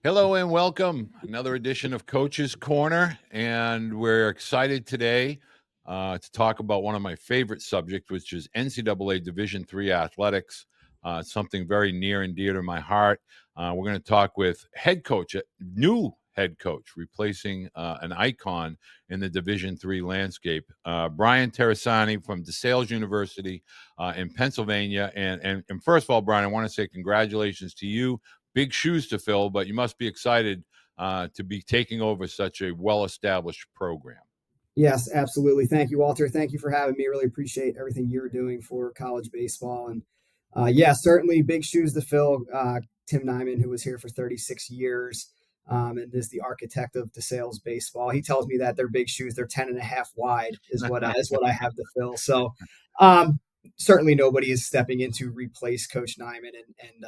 Hello and welcome. Another edition of Coach's Corner. And we're excited today to talk about one of my favorite subjects, which is NCAA Division III athletics, something very near and dear to my heart. We're going to talk with new head coach, replacing an icon in the Division III landscape, BRYAN TORRESANI from DeSALES University in Pennsylvania. And first of all, Brian, I want to say congratulations to you. Big shoes to fill, but you must be excited to be taking over such a well-established program. Yes, absolutely. Thank you, Walter. Thank you for having me. Really appreciate everything you're doing for college baseball. And yeah, certainly big shoes to fill. Tim Nyman, who was here for 36 years and is the architect of DeSales baseball, he tells me that they're big shoes. They're 10 and a half wide is what I have to fill. So um, certainly nobody is stepping in to replace Coach Nyman. And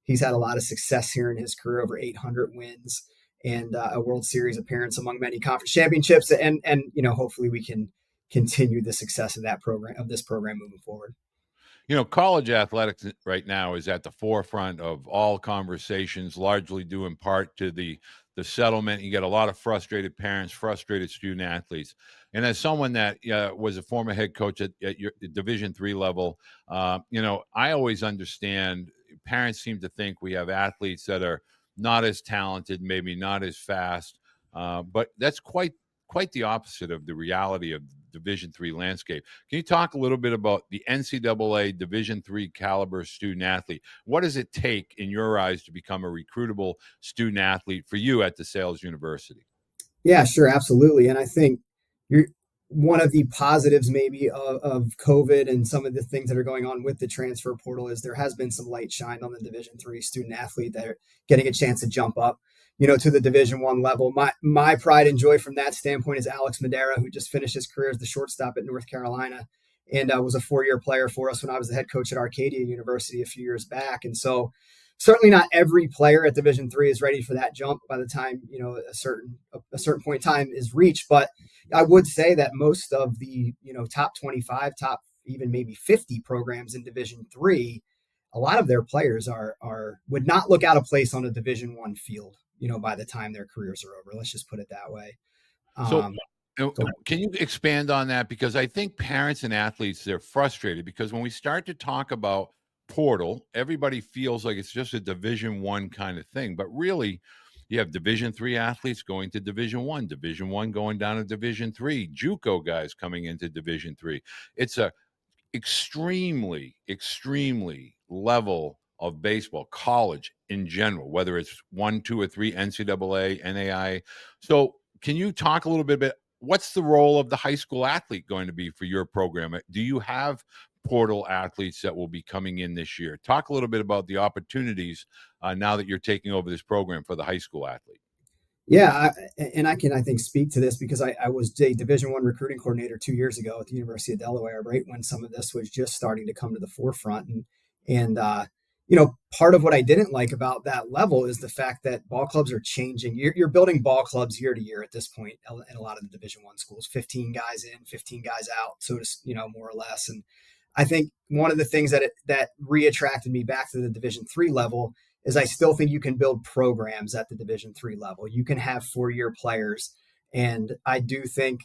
he's had a lot of success here in his career, over 800 wins and a World Series appearance among many conference championships. And hopefully we can continue the success of this program moving forward. College athletics right now is at the forefront of all conversations, largely due in part to the settlement. You get a lot of frustrated parents, frustrated student athletes. And as someone that was a former head coach at your Division III level, I always understand parents seem to think we have athletes that are not as talented, maybe not as fast, but that's quite the opposite of the reality of Division III landscape. Can you talk a little bit about the NCAA Division III caliber student athlete? What does it take, in your eyes, to become a recruitable student athlete for you at DeSales University? Yeah, sure, absolutely. And I think you're one of the positives maybe of COVID and some of the things that are going on with the transfer portal is there has been some light shined on the Division III student athlete that are getting a chance to jump up, to the Division I level. My pride and joy from that standpoint is Alex Madera, who just finished his career as the shortstop at North Carolina and was a 4-year player for us when I was the head coach at Arcadia University a few years back. And so certainly not every player at Division III is ready for that jump by the time a certain point in time is reached. But I would say that most of the top 25, top even maybe 50 programs in Division III, a lot of their players would not look out of place on a Division I field. By the time their careers are over, let's just put it that way. So, Um, can you expand on that? Because I think parents and athletes, they're frustrated because when we start to talk about portal, everybody feels like it's just a Division I kind of thing. But really, you have Division III athletes going to Division I going down to Division III, JUCO guys coming into Division III. It's a extremely level of baseball, college in general, whether it's 1, 2, or 3, NCAA, NAI. So can you talk a little bit? What's the role of the high school athlete going to be for your program? Do you have portal athletes that will be coming in this year? Talk a little bit about the opportunities now that you're taking over this program for the high school athlete. Yeah, and I can, I think, speak to this because I was a Division I recruiting coordinator 2 years ago at the University of Delaware, right when some of this was just starting to come to the forefront. And part of what I didn't like about that level is the fact that ball clubs are changing. You're building ball clubs year to year at this point in a lot of the Division I schools, 15 guys in, 15 guys out, so to more or less. And I think one of the things that re-attracted me back to the Division III level is I still think you can build programs at the Division III level. You can have 4-year players, and I do think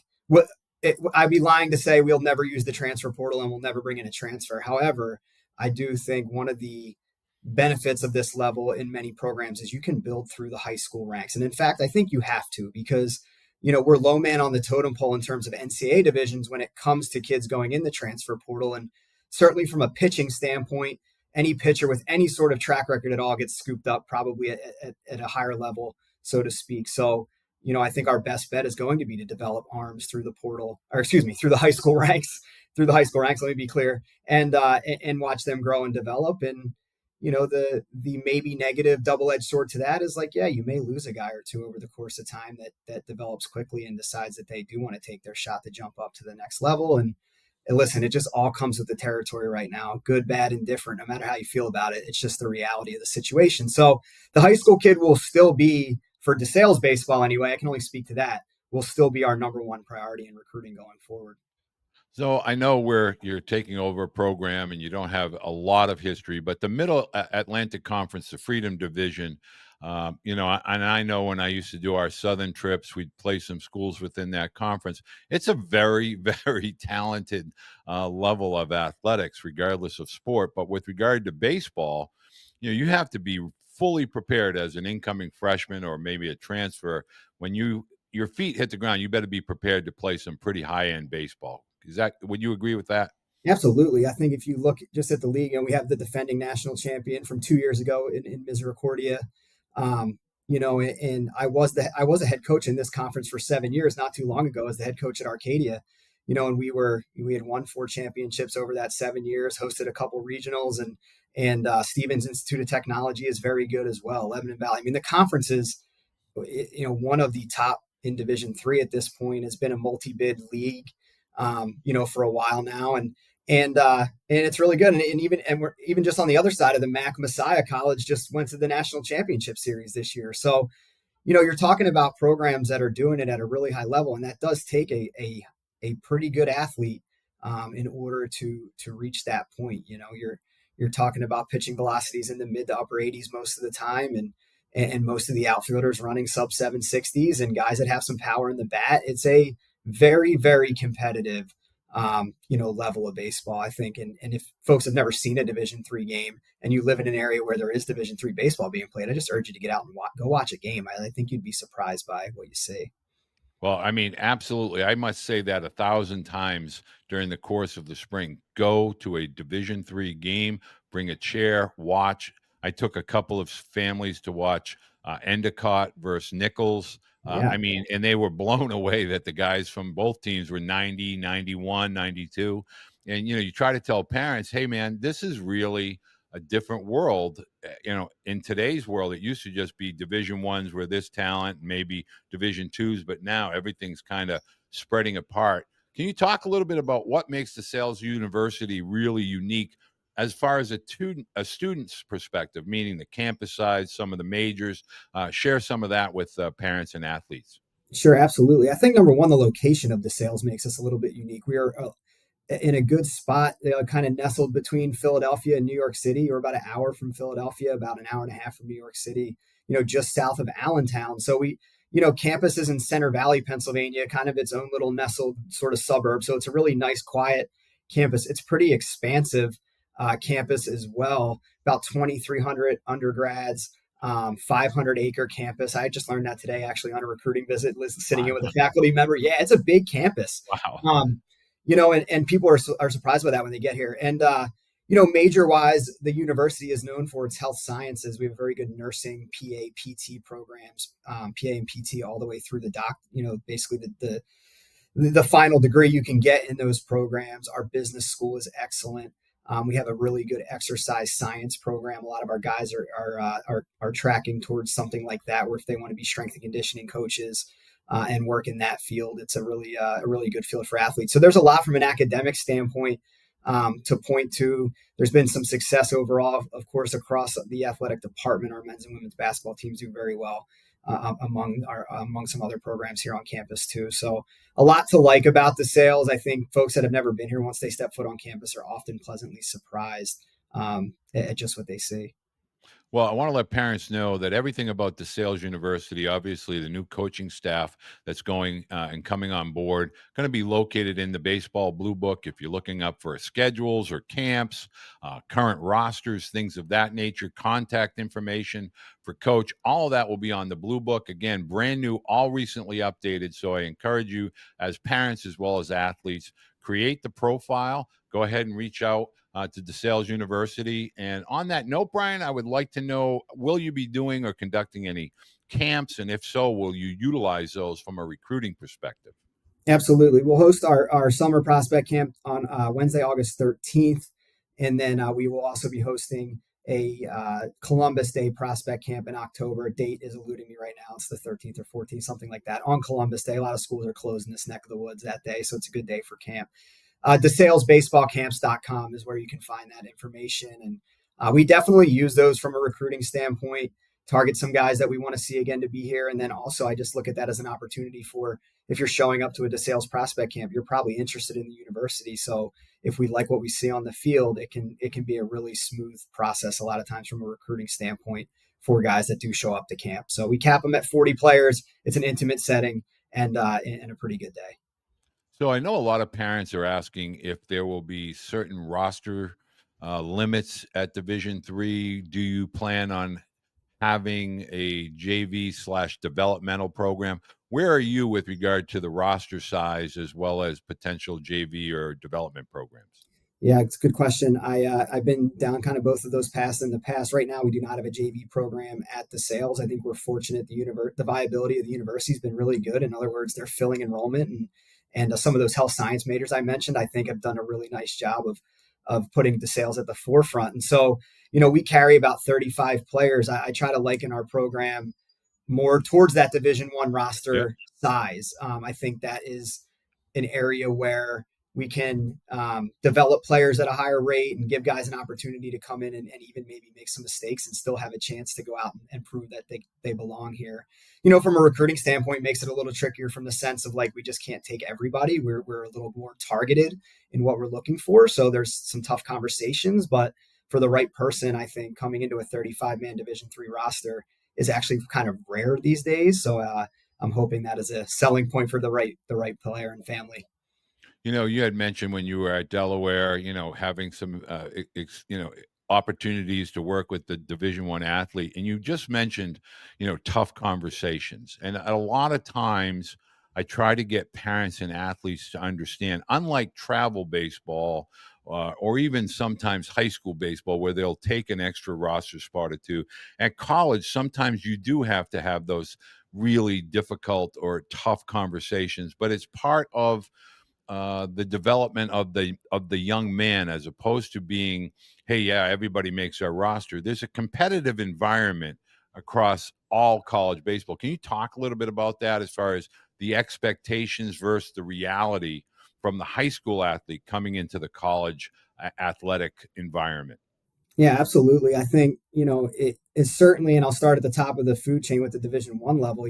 I'd be lying to say we'll never use the transfer portal and we'll never bring in a transfer. However, I do think one of the benefits of this level in many programs is you can build through the high school ranks, and in fact, I think you have to because we're low man on the totem pole in terms of NCAA divisions when it comes to kids going in the transfer portal, and certainly from a pitching standpoint any pitcher with any sort of track record at all gets scooped up probably at a higher level, so to speak. So, I think our best bet is going to be to develop arms through the portal, or excuse me, through the high school ranks, let me be clear, and watch them grow and develop. And, the maybe negative double-edged sword to that is like, yeah, you may lose a guy or two over the course of time that develops quickly and decides that they do want to take their shot to jump up to the next level. And listen, it just all comes with the territory right now, good, bad, and different, no matter how you feel about it. It's just the reality of the situation. So the high school kid will still be, for DeSales baseball anyway, I can only speak to that, will still be our number one priority in recruiting going forward. So I know where you're taking over a program and you don't have a lot of history, but the Middle Atlantic Conference, the Freedom Division, And I know when I used to do our Southern trips, we'd play some schools within that conference. It's a very, very talented level of athletics, regardless of sport. But with regard to baseball, you have to be fully prepared as an incoming freshman or maybe a transfer. When your feet hit the ground, you better be prepared to play some pretty high end baseball. Would you agree with that? Absolutely. I think if you look just at the league, and we have the defending national champion from 2 years ago in Misericordia, um, and I was a head coach in this conference for 7 years, not too long ago, as the head coach at Arcadia, and we had won 4 championships over that 7 years, hosted a couple regionals, and Stevens Institute of Technology is very good as well. Lebanon Valley. I mean, the conference is, one of the top in Division III at this point, has been a multi-bid league, for a while now, and it's really good. And we're even just on the other side of the MAC, Messiah College just went to the national championship series this year. So, you're talking about programs that are doing it at a really high level, and that does take a pretty good athlete in order to reach that point. You're talking about pitching velocities in the mid to upper 80s most of the time, and most of the outfielders running sub 760s, and guys that have some power in the bat. It's a very, very competitive level of baseball, I think. And if folks have never seen a Division III game and you live in an area where there is Division III baseball being played, I just urge you to get out and go watch a game. I think you'd be surprised by what you see. Well, I mean, absolutely. I must say that 1,000 times during the course of the spring. Go to a Division III game, bring a chair, watch. I took a couple of families to watch Endicott versus Nichols. Yeah. I mean, and they were blown away that the guys from both teams were 90, 91, 92. And, you try to tell parents, hey, man, this is really a different world. In today's world, it used to just be Division 1s where this talent, maybe Division 2s, but now everything's kind of spreading apart. Can you talk a little bit about what makes DeSales University really unique as far as a student's perspective, meaning the campus size, some of the majors? Share some of that with parents and athletes. Sure, absolutely. I think number one, the location of DeSales makes us a little bit unique. We are in a good spot, kind of nestled between Philadelphia and New York City. We're about an hour from Philadelphia, about an hour and a half from New York City, just south of Allentown. So campus is in Center Valley, Pennsylvania, kind of its own little nestled sort of suburb. So it's a really nice, quiet campus. It's pretty expansive campus as well, about 2,300 undergrads. 500-acre campus. I just learned that today, actually, on a recruiting visit, sitting in with a faculty member. Yeah, it's a big campus. Wow. And people are surprised by that when they get here. And major wise, the university is known for its health sciences. We have very good nursing, PA, PT programs, PA and PT all the way through the doc. Basically the final degree you can get in those programs. Our business school is excellent. We have a really good exercise science program. A lot of our guys are tracking towards something like that, where if they want to be strength and conditioning coaches and work in that field, it's a really good field for athletes. So there's a lot from an academic standpoint to point to. There's been some success overall, of course, across the athletic department. Our men's and women's basketball teams do very well among some other programs here on campus too. So a lot to like about DeSales. I think folks that have never been here, once they step foot on campus, are often pleasantly surprised at just what they see. Well, I want to let parents know that everything about DeSales University, obviously the new coaching staff that's going and coming on board, going to be located in the Baseball Bluebook. If you're looking up for schedules or camps, current rosters, things of that nature, contact information for coach, all of that will be on the Blue Book. Again, brand new, all recently updated. So I encourage you as parents as well as athletes, create the profile, go ahead and reach out to DeSales University. And on that note, Brian, I would like to know, will you be doing or conducting any camps? And if so, will you utilize those from a recruiting perspective? Absolutely. We'll host our summer prospect camp on Wednesday, August 13th. And then we will also be hosting a Columbus Day prospect camp in October. Date is eluding me right now. It's the 13th or 14th, something like that, on Columbus Day. A lot of schools are closed in this neck of the woods that day, so it's a good day for camp. DeSalesBaseballCamps.com is where you can find that information. And we definitely use those from a recruiting standpoint, target some guys that we want to see again to be here. And then also I just look at that as an opportunity for, if you're showing up to a DeSales prospect camp, you're probably interested in the university. So if we like what we see on the field, it can be a really smooth process a lot of times from a recruiting standpoint for guys that do show up to camp. So we cap them at 40 players. It's an intimate setting and a pretty good day. So I know a lot of parents are asking if there will be certain roster limits at Division III. Do you plan on having a JV/developmental program? Where are you with regard to the roster size as well as potential JV or development programs? Yeah, it's a good question. I've been down kind of both of those paths in the past. Right now, we do not have a JV program at DeSALES. I think we're fortunate. The viability of the university has been really good. In other words, they're filling enrollment, and some of those health science majors I mentioned, I think have done a really nice job of putting DeSALES at the forefront. And so, we carry about 35 players. I try to liken our program more towards that Division I Yep. roster size. I think that is an area where we can develop players at a higher rate and give guys an opportunity to come in and even maybe make some mistakes and still have a chance to go out and prove that they belong here. From a recruiting standpoint, it makes it a little trickier from the sense of like we just can't take everybody. We're a little more targeted in what we're looking for. So there's some tough conversations, but for the right person, I think coming into a 35-man Division III roster is actually kind of rare these days. So I'm hoping that is a selling point for the right player and family. You had mentioned when you were at Delaware, having some, opportunities to work with the Division I athlete, and you just mentioned, tough conversations. And a lot of times, I try to get parents and athletes to understand, unlike travel baseball, or even sometimes high school baseball, where they'll take an extra roster spot or two. At college, sometimes you do have to have those really difficult or tough conversations, but it's part of the development of the young man, as opposed to being, hey, yeah, everybody makes our roster. There's a competitive environment across all college baseball. Can you talk a little bit about that, as far as the expectations versus the reality from the high school athlete coming into the college athletic environment? Yeah, absolutely. I think, it is certainly, and I'll start at the top of the food chain with the Division I level,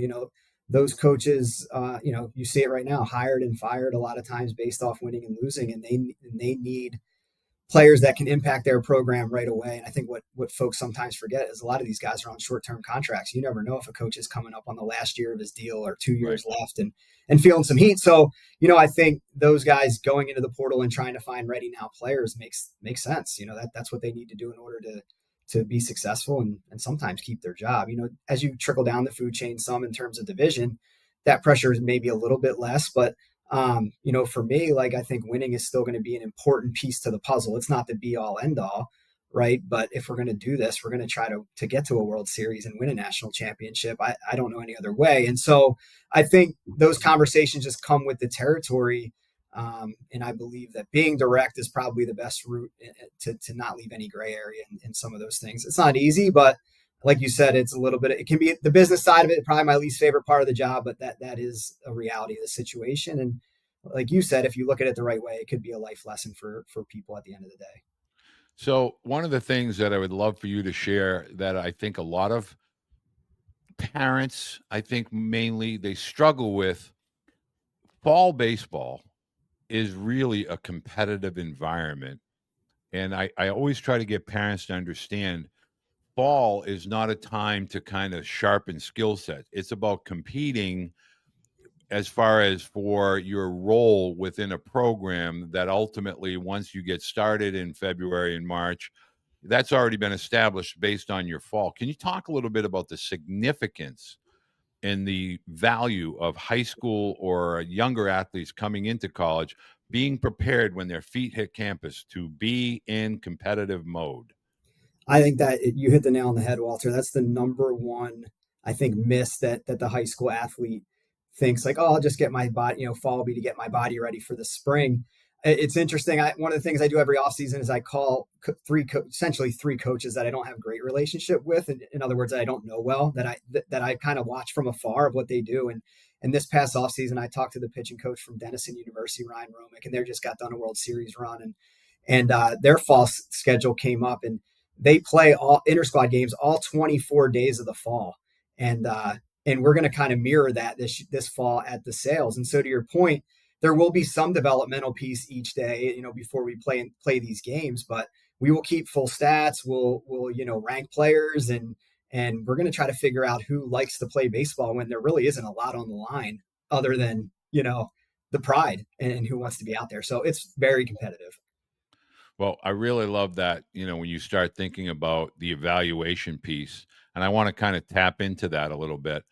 those coaches, you see it right now, hired and fired a lot of times based off winning and losing, and they need players that can impact their program right away. And I think what folks sometimes forget is a lot of these guys are on short-term contracts. You never know if a coach is coming up on the last year of his deal or 2 Right. years left and feeling some heat. So, I think those guys going into the portal and trying to find ready now players makes sense. That's what they need to do in order to be successful and sometimes keep their job. As you trickle down the food chain some in terms of division, that pressure is maybe a little bit less, but for me, like I think winning is still going to be an important piece to the puzzle. It's not the be all end all, right? But if we're going to do this, we're going to try to get to a World Series and win a national championship. I don't know any other way. And so I think those conversations just come with the territory. And I believe that being direct is probably the best route to not leave any gray area in some of those things. It's not easy, but like you said, it's a little bit, it can be the business side of it, probably my least favorite part of the job, but that is a reality of the situation. And like you said, if you look at it the right way, it could be a life lesson for people at the end of the day. So one of the things that I would love for you to share, that I think a lot of parents, I think mainly they struggle with: fall baseball is really a competitive environment. And I always try to get parents to understand fall is not a time to kind of sharpen skill sets. It's about competing, as far as for your role within a program, that ultimately, once you get started in February and March, that's already been established based on your fall. Can you talk a little bit about the significance and the value of high school or younger athletes coming into college, being prepared when their feet hit campus to be in competitive mode? I think that you hit the nail on the head, Walter. That's the number one, I think, miss that the high school athlete thinks like, oh, I'll just get my body, fall be to get my body ready for the spring. It's interesting. One of the things I do every offseason is I call essentially three coaches that I don't have a great relationship with. In other words, that I don't know well, that I kind of watch from afar of what they do. And this past offseason, I talked to the pitching coach from Denison University, Ryan Romick, and they just got done a World Series run, and their fall schedule came up, and they play all inter squad games all 24 days of the fall, and we're going to kind of mirror that this fall at DeSales. And so, to your point, there will be some developmental piece each day, before we play these games, but we will keep full stats. We'll rank players, and And we're going to try to figure out who likes to play baseball when there really isn't a lot on the line other than, the pride and who wants to be out there. So it's very competitive. Well, I really love that, when you start thinking about the evaluation piece, and I want to kind of tap into that a little bit.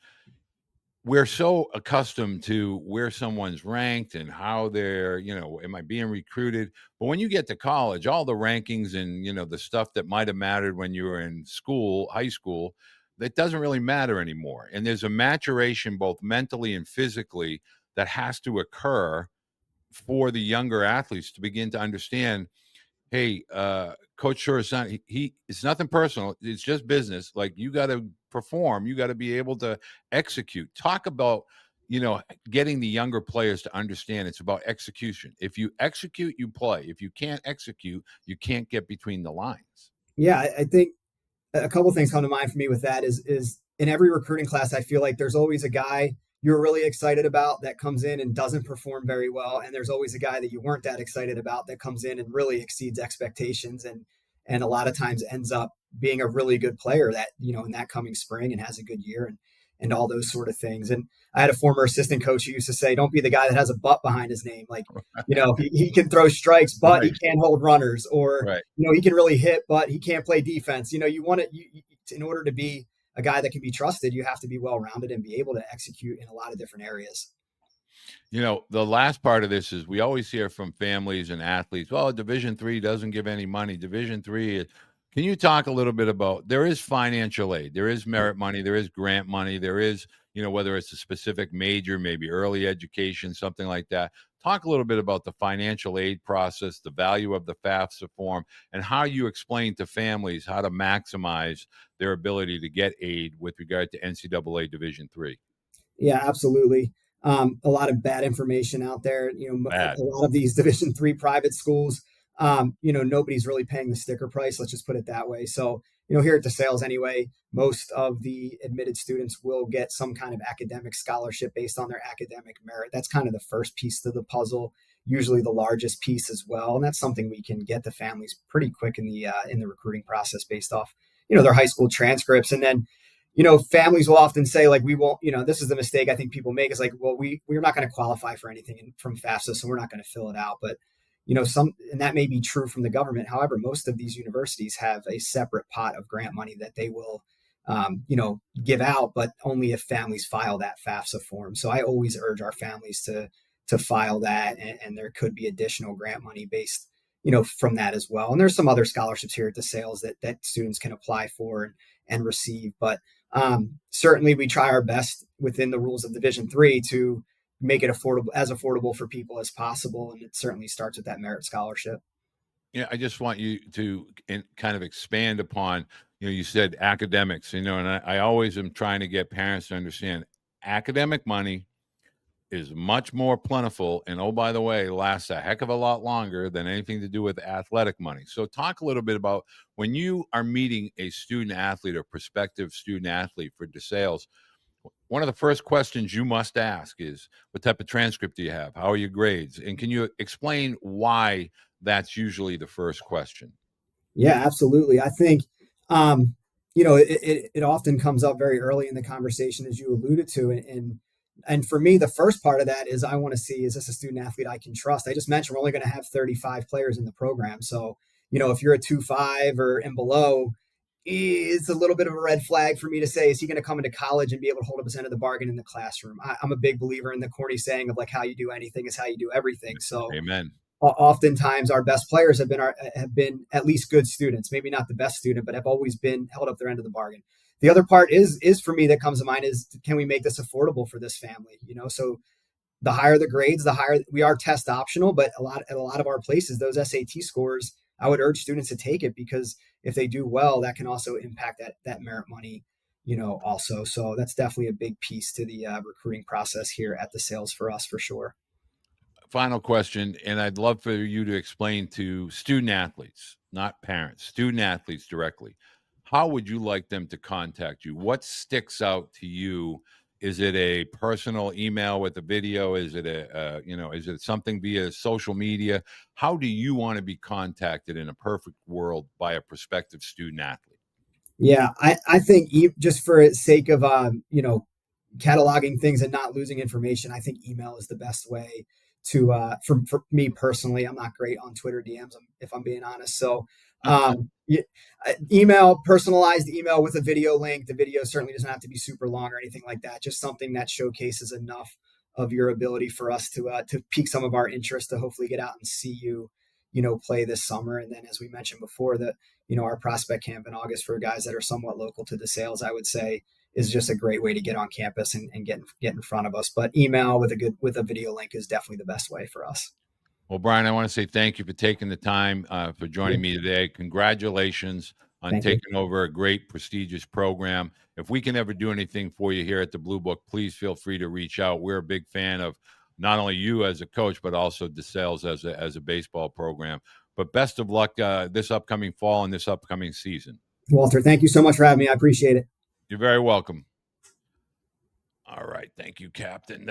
We're so accustomed to where someone's ranked and how they're, am I being recruited? But when you get to college, all the rankings and, the stuff that might have mattered when you were in school, high school, that doesn't really matter anymore. And there's a maturation, both mentally and physically, that has to occur for the younger athletes to begin to understand, hey, Coach Torresani, it's nothing personal. It's just business. Like, you got to perform. You got to be able to execute. Talk about, getting the younger players to understand it's about execution. If you execute, you play. If you can't execute, you can't get between the lines. Yeah, I think a couple things come to mind for me with that is in every recruiting class, I feel like there's always a guy you're really excited about that comes in and doesn't perform very well, and there's always a guy that you weren't that excited about that comes in and really exceeds expectations, and a lot of times ends up being a really good player that in that coming spring and has a good year and all those sort of things. And I had a former assistant coach who used to say, "Don't be the guy that has a butt behind his name." Like, he can throw strikes, but he Right. can't hold runners, or Right. he can really hit, but he can't play defense. You want to, in order to be a guy that can be trusted, you have to be well rounded and be able to execute in a lot of different areas. The last part of this is we always hear from families and athletes, well, Division III doesn't give any money. Division III. Can you talk a little bit about, there is financial aid, there is merit money, there is grant money, there is, whether it's a specific major, maybe early education, something like that. Talk a little bit about the financial aid process, the value of the FAFSA form, and how you explain to families how to maximize their ability to get aid with regard to NCAA Division III. Yeah, absolutely. A lot of bad information out there. A Bad. lot of these Division III private schools, nobody's really paying the sticker price. Let's just put it that way. So, here at DeSales anyway, most of the admitted students will get some kind of academic scholarship based on their academic merit. That's kind of the first piece to the puzzle, usually the largest piece as well, and that's something we can get the families pretty quick in the recruiting process based off their high school transcripts. And then families will often say, like, we won't, this is the mistake I think people make, is like, well, we're not going to qualify for anything from FAFSA, so we're not going to fill it out. But, and that may be true from the government. However, most of these universities have a separate pot of grant money that they will, give out, but only if families file that FAFSA form. So I always urge our families to file that, and there could be additional grant money based, from that as well. And there's some other scholarships here at DeSales that students can apply for and receive. But certainly we try our best within the rules of Division III to make it affordable for people as possible. And it certainly starts with that merit scholarship. Yeah, I just want you to kind of expand upon, you said academics, and I always am trying to get parents to understand academic money is much more plentiful. And oh, by the way, lasts a heck of a lot longer than anything to do with athletic money. So talk a little bit about when you are meeting a student athlete or prospective student athlete for DeSales. One of the first questions you must ask is, what type of transcript do you have? How are your grades? And can you explain why that's usually the first question? Yeah, absolutely. I think, it often comes up very early in the conversation, as you alluded to. And for me, the first part of that is I want to see, is this a student athlete I can trust? I just mentioned we're only going to have 35 players in the program. So, if you're a 2.5 or and below, it's a little bit of a red flag for me to say, is he going to come into college and be able to hold up his end of the bargain in the classroom? I'm a big believer in the corny saying of, like, how you do anything is how you do everything. So Amen. oftentimes our best players have been at least good students, maybe not the best student, but have always been held up their end of the bargain. The other part is for me that comes to mind is, can we make this affordable for this family? So the higher the grades, the higher we are test optional, but at a lot of our places, those SAT scores, I would urge students to take it, because if they do well, that can also impact that merit money, also. So that's definitely a big piece to the recruiting process here at DeSales for us, for sure. Final question, and I'd love for you to explain to student athletes, not parents, student athletes directly. How would you like them to contact you? What sticks out to you? Is it a personal email with a video? Is it is it something via social media? How do you want to be contacted in a perfect world by a prospective student athlete? Yeah, I think just for sake of cataloging things and not losing information, I think email is the best way to for me personally. I'm not great on Twitter DMs, if I'm being honest. So yeah, email, personalized email with a video link. The video certainly doesn't have to be super long or anything like that. Just something that showcases enough of your ability for us to pique some of our interest to hopefully get out and see you, play this summer. And then, as we mentioned before, that our prospect camp in August for guys that are somewhat local to DeSales, I would say, is just a great way to get on campus and get in front of us. But email with a video link is definitely the best way for us. Well, Brian, I want to say thank you for taking the time for joining me today. Congratulations on Thank you. taking over a great, prestigious program. If we can ever do anything for you here at the Blue Book, please feel free to reach out. We're a big fan of not only you as a coach, but also DeSales as a baseball program. But best of luck this upcoming fall and this upcoming season. Walter, thank you so much for having me. I appreciate it. You're very welcome. All right. Thank you, Captain.